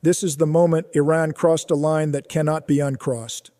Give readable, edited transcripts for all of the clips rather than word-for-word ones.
This is the moment Iran crossed a line that cannot be uncrossed.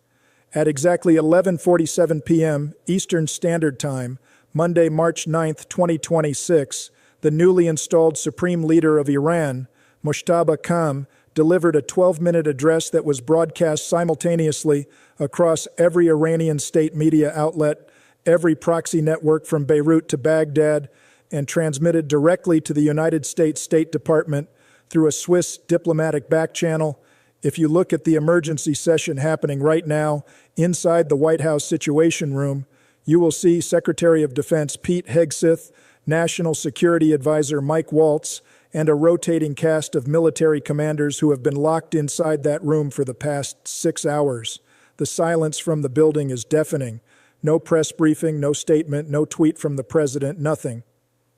At exactly 11:47 p.m. Eastern Standard Time, Monday, March 9, 2026, the newly installed Supreme Leader of Iran, Mojtaba Khamenei, delivered a 12-minute address that was broadcast simultaneously across every Iranian state media outlet, every proxy network from Beirut to Baghdad, and transmitted directly to the United States State Department through a Swiss diplomatic back channel. If you look at the emergency session happening right now inside the White House Situation Room, you will see Secretary of Defense Pete Hegseth, National Security Advisor Mike Waltz, and a rotating cast of military commanders who have been locked inside that room for the past 6 hours. The silence from the building is deafening. No press briefing, no statement, no tweet from the president, nothing.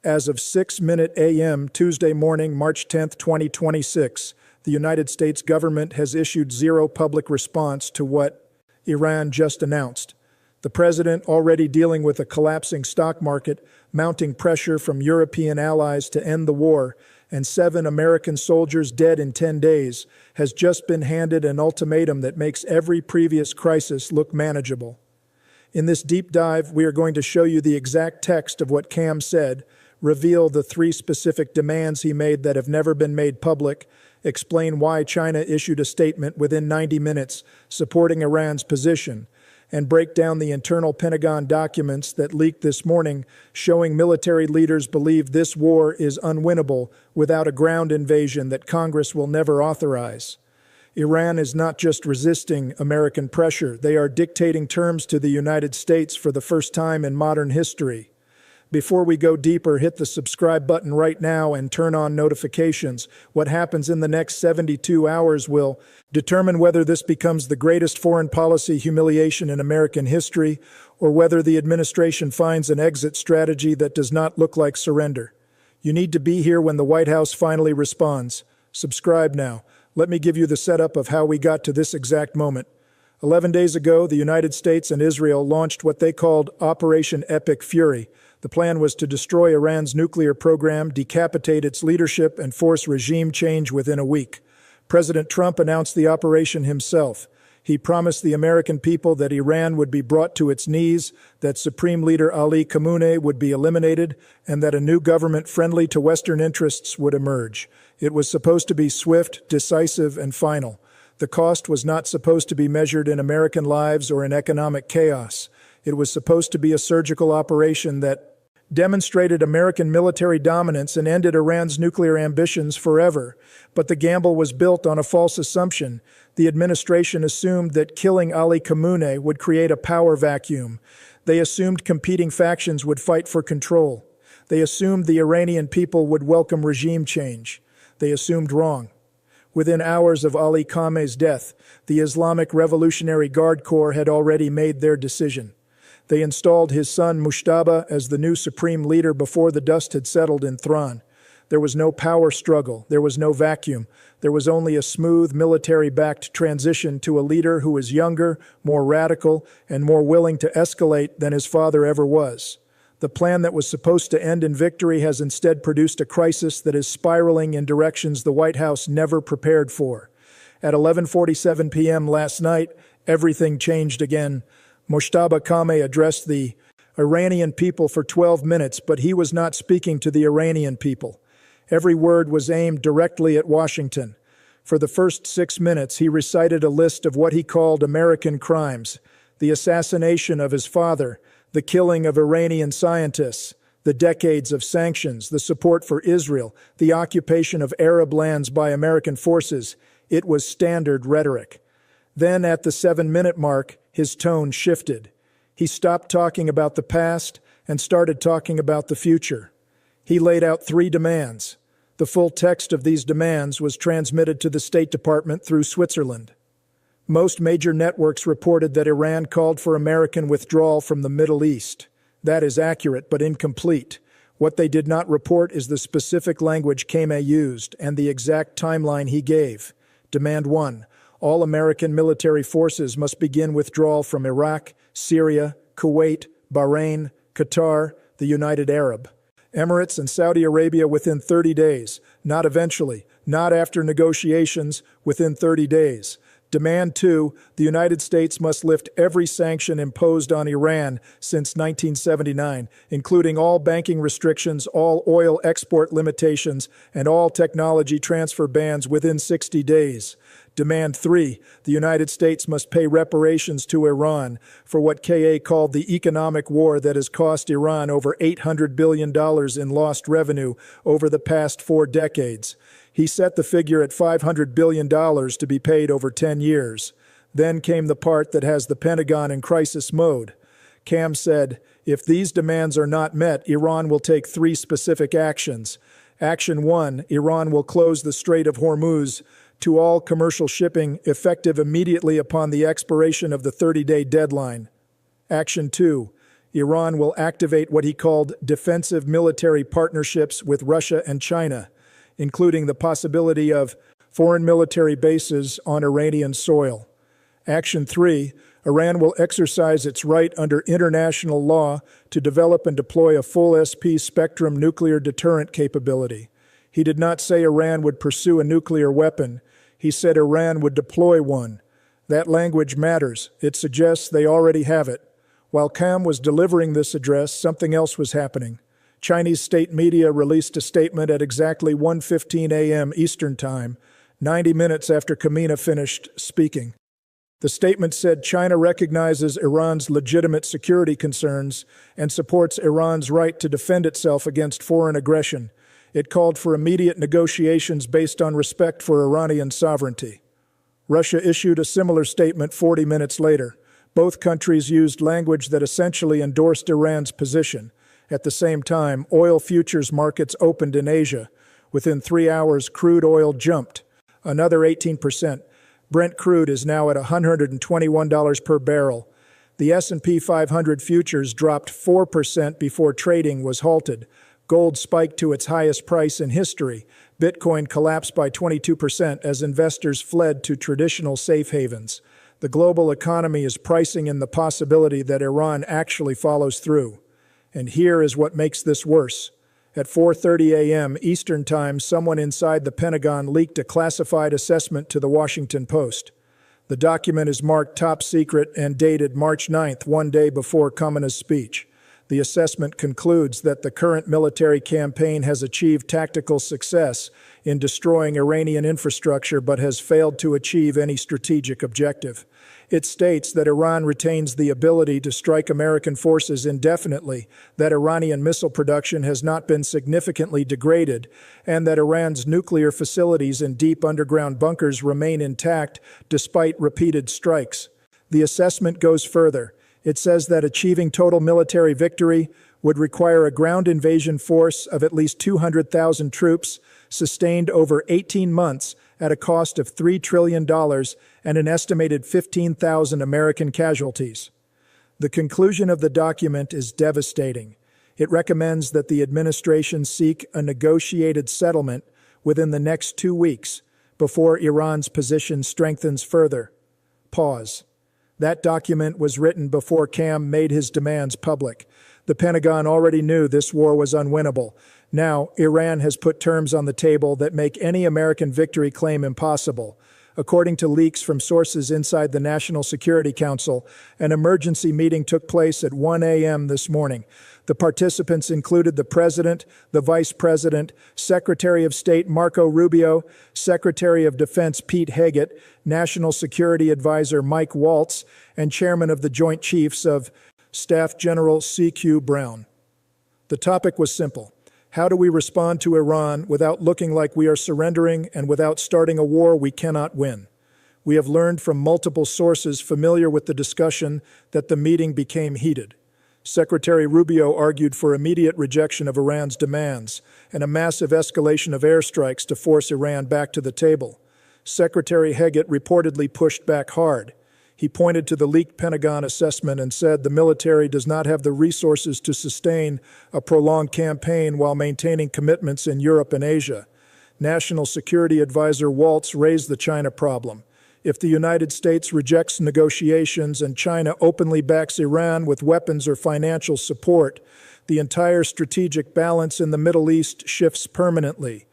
As of 6:00 a.m. Tuesday morning, March 10, 2026, the United States government has issued zero public response to what Iran just announced. The president, already dealing with a collapsing stock market, mounting pressure from European allies to end the war, and 7 American soldiers dead in 10 days, has just been handed an ultimatum that makes every previous crisis look manageable. In this deep dive, we are going to show you the exact text of what Khamenei said, reveal the 3 specific demands he made that have never been made public, explain why China issued a statement within 90 minutes supporting Iran's position, and break down the internal Pentagon documents that leaked this morning showing military leaders believe this war is unwinnable without a ground invasion that Congress will never authorize. Iran is not just resisting American pressure, they are dictating terms to the United States for the first time in modern history. Before we go deeper, hit the subscribe button right now and turn on notifications. What happens in the next 72 hours will determine whether this becomes the greatest foreign policy humiliation in American history or whether the administration finds an exit strategy that does not look like surrender. You need to be here when the White House finally responds. Subscribe now. Let me give you the setup of how we got to this exact moment. 11 days ago, the United States and Israel launched what they called Operation Epic Fury. The plan was to destroy Iran's nuclear program, decapitate its leadership, and force regime change within a week. President Trump announced the operation himself. He promised the American people that Iran would be brought to its knees, that Supreme Leader Ali Khamenei would be eliminated, and that a new government friendly to Western interests would emerge. It was supposed to be swift, decisive, and final. The cost was not supposed to be measured in American lives or in economic chaos. It was supposed to be a surgical operation that demonstrated American military dominance and ended Iran's nuclear ambitions forever. But the gamble was built on a false assumption. The administration assumed that killing Ali Khamenei would create a power vacuum. They assumed competing factions would fight for control. They assumed the Iranian people would welcome regime change. They assumed wrong. Within hours of Ali Khamenei's death, the Islamic Revolutionary Guard Corps had already made their decision. They installed his son Mojtaba as the new supreme leader before the dust had settled in Thrawn. There was no power struggle. There was no vacuum. There was only a smooth, military-backed transition to a leader who was younger, more radical, and more willing to escalate than his father ever was. The plan that was supposed to end in victory has instead produced a crisis that is spiraling in directions the White House never prepared for. At 11:47 p.m. last night, everything changed again. Mojtaba Khamenei addressed the Iranian people for 12 minutes, but he was not speaking to the Iranian people. Every word was aimed directly at Washington. For the first 6 minutes, he recited a list of what he called American crimes: the assassination of his father, the killing of Iranian scientists, the decades of sanctions, the support for Israel, the occupation of Arab lands by American forces. It was standard rhetoric. Then, at the 7-minute mark, his tone shifted. He stopped talking about the past and started talking about the future. He laid out 3 demands. The full text of these demands was transmitted to the State Department through Switzerland. Most major networks reported that Iran called for American withdrawal from the Middle East. That is accurate but incomplete. What they did not report is the specific language Khamenei used and the exact timeline he gave. Demand 1. All American military forces must begin withdrawal from Iraq, Syria, Kuwait, Bahrain, Qatar, the United Arab Emirates, and Saudi Arabia within 30 days, not eventually. not after negotiations, within 30 days. Demand 2, the United States must lift every sanction imposed on Iran since 1979, including all banking restrictions, all oil export limitations, and all technology transfer bans within 60 days. Demand 3, the United States must pay reparations to Iran for what KA called the economic war that has cost Iran over $800 billion in lost revenue over the past 4 decades. He set the figure at $500 billion to be paid over 10 years. Then came the part that has the Pentagon in crisis mode. Cam said, if these demands are not met, Iran will take 3 specific actions. Action 1, Iran will close the Strait of Hormuz to all commercial shipping effective immediately upon the expiration of the 30-day deadline. Action 2, Iran will activate what he called defensive military partnerships with Russia and China, including the possibility of foreign military bases on Iranian soil. Action 3, Iran will exercise its right under international law to develop and deploy a full SP spectrum nuclear deterrent capability. He did not say Iran would pursue a nuclear weapon. He said Iran would deploy one. That language matters. It suggests they already have it. While Cam was delivering this address, something else was happening. Chinese state media released a statement at exactly 1:15 a.m. Eastern Time, 90 minutes after Khamenei finished speaking. The statement said China recognizes Iran's legitimate security concerns and supports Iran's right to defend itself against foreign aggression. It called for immediate negotiations based on respect for Iranian sovereignty. Russia issued a similar statement 40 minutes later. Both countries used language that essentially endorsed Iran's position. At the same time, oil futures markets opened in Asia. Within 3 hours, crude oil jumped another 18%. Brent crude is now at $121 per barrel. The S&P 500 futures dropped 4% before trading was halted. Gold spiked to its highest price in history. Bitcoin collapsed by 22% as investors fled to traditional safe havens. The global economy is pricing in the possibility that Iran actually follows through. And here is what makes this worse. At 4:30 a.m. Eastern Time, someone inside the Pentagon leaked a classified assessment to the Washington Post. The document is marked top secret and dated March 9th, 1 day before Khamenei's speech. The assessment concludes that the current military campaign has achieved tactical success in destroying Iranian infrastructure but has failed to achieve any strategic objective. It states that Iran retains the ability to strike American forces indefinitely, that Iranian missile production has not been significantly degraded, and that Iran's nuclear facilities and deep underground bunkers remain intact despite repeated strikes. The assessment goes further. It says that achieving total military victory would require a ground invasion force of at least 200,000 troops, sustained over 18 months at a cost of $3 trillion and an estimated 15,000 American casualties. The conclusion of the document is devastating. It recommends that the administration seek a negotiated settlement within the next 2 weeks before Iran's position strengthens further. Pause. That document was written before Cam made his demands public. The Pentagon already knew this war was unwinnable. Now, Iran has put terms on the table that make any American victory claim impossible. According to leaks from sources inside the National Security Council, an emergency meeting took place at 1 a.m. this morning. The participants included the President, the Vice President, Secretary of State Marco Rubio, Secretary of Defense Pete Hegseth, National Security Advisor Mike Waltz, and Chairman of the Joint Chiefs of Staff General C.Q. Brown. The topic was simple. How do we respond to Iran without looking like we are surrendering and without starting a war we cannot win? We have learned from multiple sources familiar with the discussion that the meeting became heated. Secretary Rubio argued for immediate rejection of Iran's demands and a massive escalation of airstrikes to force Iran back to the table. Secretary Hegseth reportedly pushed back hard. He pointed to the leaked Pentagon assessment and said the military does not have the resources to sustain a prolonged campaign while maintaining commitments in Europe and Asia. National Security Advisor Waltz raised the China problem. If the United States rejects negotiations and China openly backs Iran with weapons or financial support, the entire strategic balance in the Middle East shifts permanently.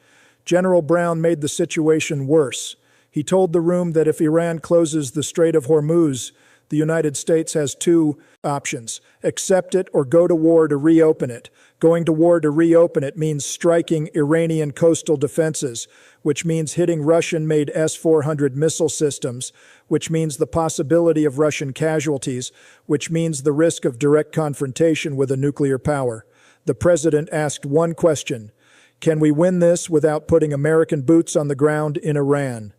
General Brown made the situation worse. He told the room that if Iran closes the Strait of Hormuz, the United States has two options: accept it or go to war to reopen it. Going to war to reopen it means striking Iranian coastal defenses, which means hitting Russian-made S-400 missile systems, which means the possibility of Russian casualties, which means the risk of direct confrontation with a nuclear power. The president asked one question: can we win this without putting American boots on the ground in Iran?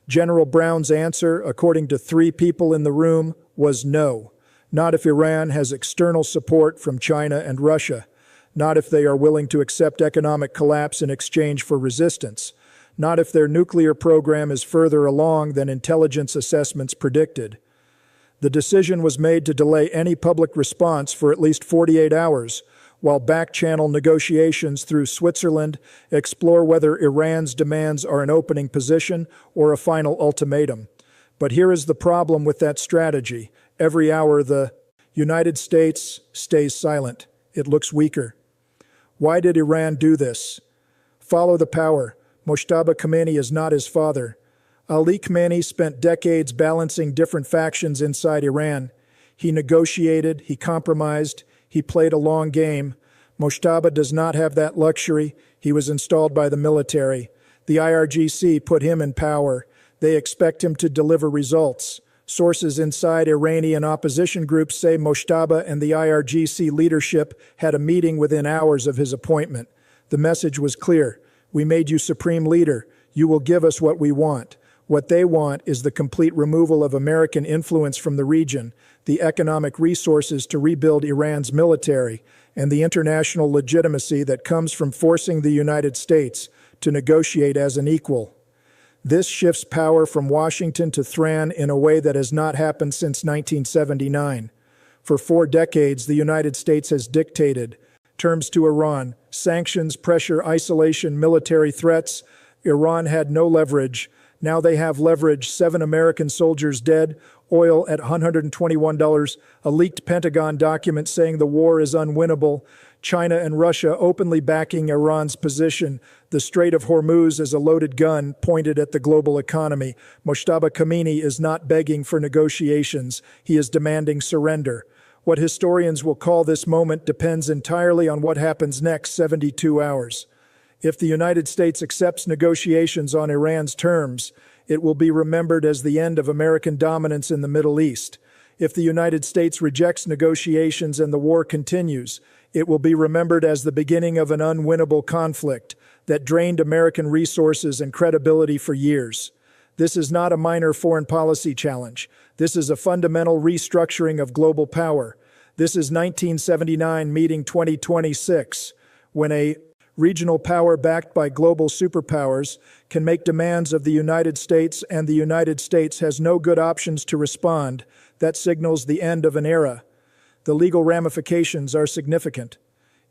General Brown's answer, according to 3 people in the room, was no. Not if Iran has external support from China and Russia. Not if they are willing to accept economic collapse in exchange for resistance. Not if their nuclear program is further along than intelligence assessments predicted. The decision was made to delay any public response for at least 48 hours, while back-channel negotiations through Switzerland explore whether Iran's demands are an opening position or a final ultimatum. But here is the problem with that strategy. Every hour the United States stays silent. It looks weaker. Why did Iran do this? Follow the power. Mojtaba Khamenei is not his father. Ali Khamenei spent decades balancing different factions inside Iran. He negotiated, he compromised, he played a long game. Mojtaba does not have that luxury. He was installed by the military. The IRGC put him in power. They expect him to deliver results. Sources inside Iranian opposition groups say Mojtaba and the IRGC leadership had a meeting within hours of his appointment. The message was clear: we made you supreme leader. You will give us what we want. What they want is the complete removal of American influence from the region, the economic resources to rebuild Iran's military, and the international legitimacy that comes from forcing the United States to negotiate as an equal. This shifts power from Washington to Tehran in a way that has not happened since 1979. For 4 decades, the United States has dictated terms to Iran: sanctions, pressure, isolation, military threats. Iran had no leverage. Now they have leverage: 7 American soldiers dead, oil at $121, a leaked Pentagon document saying the war is unwinnable, China and Russia openly backing Iran's position, the Strait of Hormuz is a loaded gun pointed at the global economy. Mojtaba Khamenei is not begging for negotiations, he is demanding surrender. What historians will call this moment depends entirely on what happens next 72 hours. If the United States accepts negotiations on Iran's terms, it will be remembered as the end of American dominance in the Middle East. If the United States rejects negotiations and the war continues, it will be remembered as the beginning of an unwinnable conflict that drained American resources and credibility for years. This is not a minor foreign policy challenge. This is a fundamental restructuring of global power. This is 1979 meeting 2026, when a regional power backed by global superpowers can make demands of the United States and the United States has no good options to respond. That signals the end of an era. The legal ramifications are significant.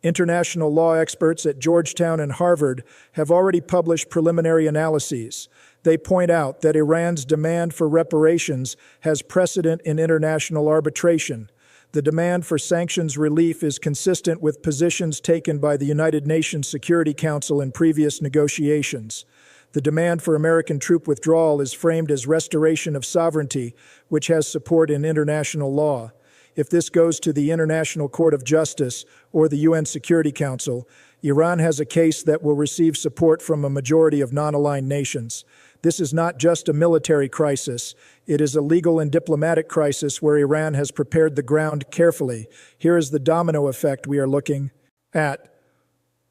International law experts at Georgetown and Harvard have already published preliminary analyses. They point out that Iran's demand for reparations has precedent in international arbitration. The demand for sanctions relief is consistent with positions taken by the United Nations Security Council in previous negotiations. The demand for American troop withdrawal is framed as restoration of sovereignty, which has support in international law. If this goes to the International Court of Justice or the UN Security Council, Iran has a case that will receive support from a majority of non-aligned nations. This is not just a military crisis. It is a legal and diplomatic crisis where Iran has prepared the ground carefully. Here is the domino effect we are looking at.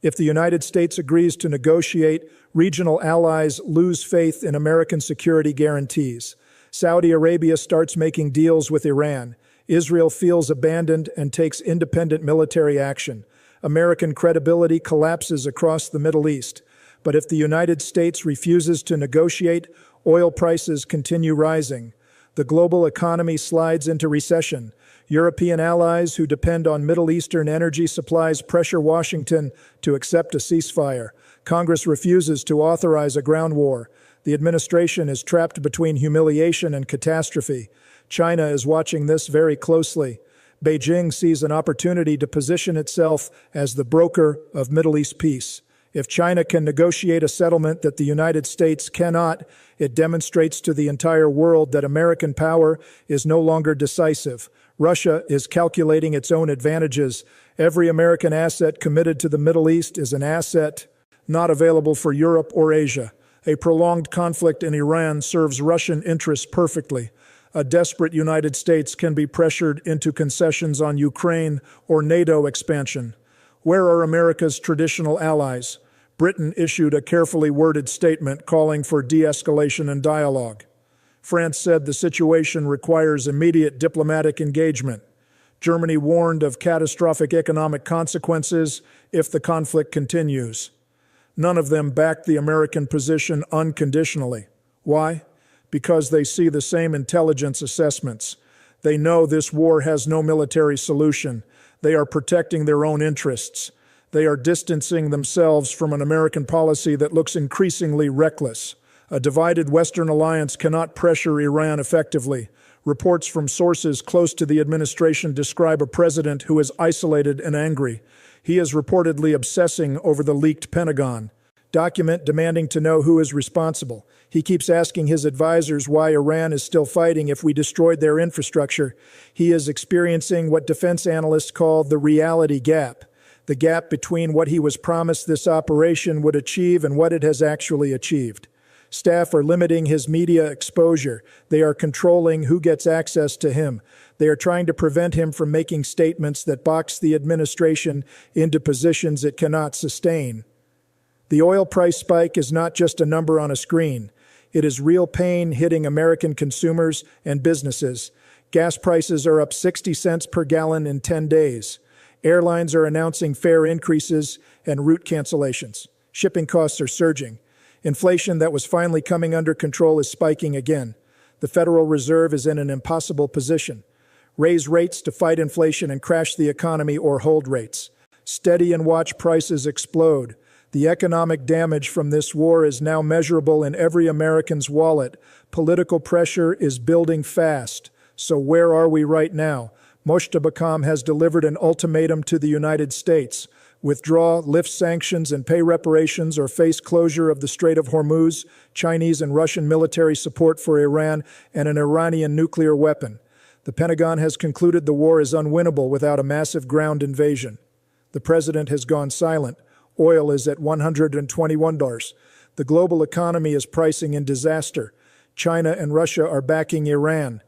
If the United States agrees to negotiate, regional allies lose faith in American security guarantees. Saudi Arabia starts making deals with Iran. Israel feels abandoned and takes independent military action. American credibility collapses across the Middle East. But if the United States refuses to negotiate, oil prices continue rising. The global economy slides into recession. European allies who depend on Middle Eastern energy supplies pressure Washington to accept a ceasefire. Congress refuses to authorize a ground war. The administration is trapped between humiliation and catastrophe. China is watching this very closely. Beijing sees an opportunity to position itself as the broker of Middle East peace. If China can negotiate a settlement that the United States cannot, it demonstrates to the entire world that American power is no longer decisive. Russia is calculating its own advantages. Every American asset committed to the Middle East is an asset not available for Europe or Asia. A prolonged conflict in Iran serves Russian interests perfectly. A desperate United States can be pressured into concessions on Ukraine or NATO expansion. Where are America's traditional allies? Britain issued a carefully worded statement calling for de-escalation and dialogue. France said the situation requires immediate diplomatic engagement. Germany warned of catastrophic economic consequences if the conflict continues. None of them backed the American position unconditionally. Why? Because they see the same intelligence assessments. They know this war has no military solution. They are protecting their own interests. They are distancing themselves from an American policy that looks increasingly reckless. A divided Western alliance cannot pressure Iran effectively. Reports from sources close to the administration describe a president who is isolated and angry. He is reportedly obsessing over the leaked Pentagon document, demanding to know who is responsible. He keeps asking his advisors why Iran is still fighting if we destroyed their infrastructure. He is experiencing what defense analysts call the reality gap, the gap between what he was promised this operation would achieve and what it has actually achieved. Staff are limiting his media exposure. They are controlling who gets access to him. They are trying to prevent him from making statements that box the administration into positions it cannot sustain. The oil price spike is not just a number on a screen. It is real pain hitting American consumers and businesses. Gas prices are up 60 cents per gallon in 10 days. Airlines are announcing fare increases and route cancellations. Shipping costs are surging. Inflation that was finally coming under control is spiking again. The Federal Reserve is in an impossible position. Raise rates to fight inflation and crash the economy, or hold rates. Steady and watch prices explode. The economic damage from this war is now measurable in every American's wallet. Political pressure is building fast. So where are we right now? Moshtaba has delivered an ultimatum to the United States. Withdraw, lift sanctions, and pay reparations or face closure of the Strait of Hormuz, Chinese and Russian military support for Iran, and an Iranian nuclear weapon. The Pentagon has concluded the war is unwinnable without a massive ground invasion. The president has gone silent. Oil is at $121. The global economy is pricing in disaster. China and Russia are backing Iran.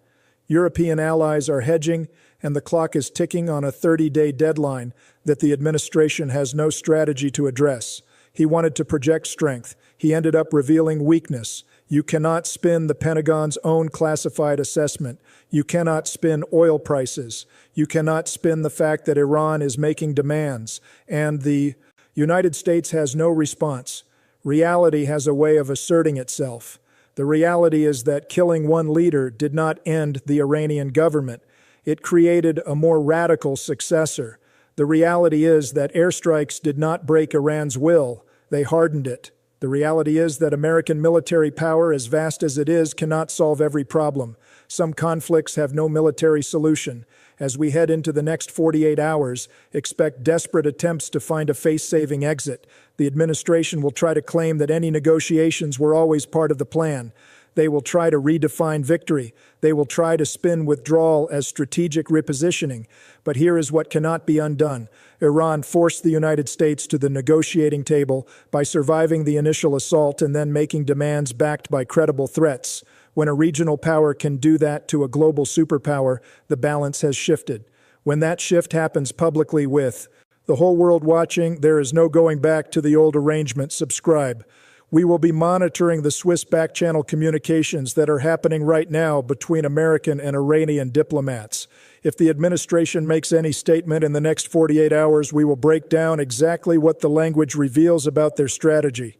European allies are hedging, and the clock is ticking on a 30-day deadline that the administration has no strategy to address. He wanted to project strength. He ended up revealing weakness. You cannot spin the Pentagon's own classified assessment. You cannot spin oil prices. You cannot spin the fact that Iran is making demands, and the United States has no response. Reality has a way of asserting itself. The reality is that killing one leader did not end the Iranian government. It created a more radical successor. The reality is that airstrikes did not break Iran's will. They hardened it. The reality is that American military power, as vast as it is, cannot solve every problem. Some conflicts have no military solution. As we head into the next 48 hours, expect desperate attempts to find a face-saving exit. The administration will try to claim that any negotiations were always part of the plan. They will try to redefine victory. They will try to spin withdrawal as strategic repositioning. But here is what cannot be undone. Iran forced the United States to the negotiating table by surviving the initial assault and then making demands backed by credible threats. When a regional power can do that to a global superpower, the balance has shifted. When that shift happens publicly with the whole world watching, there is no going back to the old arrangement. Subscribe. We will be monitoring the Swiss back-channel communications that are happening right now between American and Iranian diplomats. If the administration makes any statement in the next 48 hours, we will break down exactly what the language reveals about their strategy.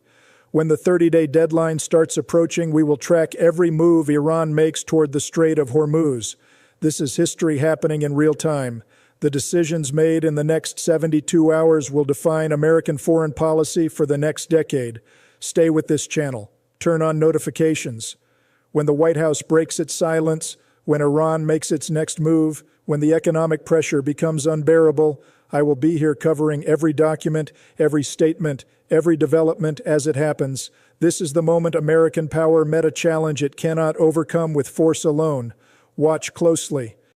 When the 30-day deadline starts approaching, we will track every move Iran makes toward the Strait of Hormuz. This is history happening in real time. The decisions made in the next 72 hours will define American foreign policy for the next decade. Stay with this channel. Turn on notifications. When the White House breaks its silence, when Iran makes its next move, when the economic pressure becomes unbearable, I will be here covering every document, every statement, every development as it happens. This is the moment American power met a challenge it cannot overcome with force alone. Watch closely.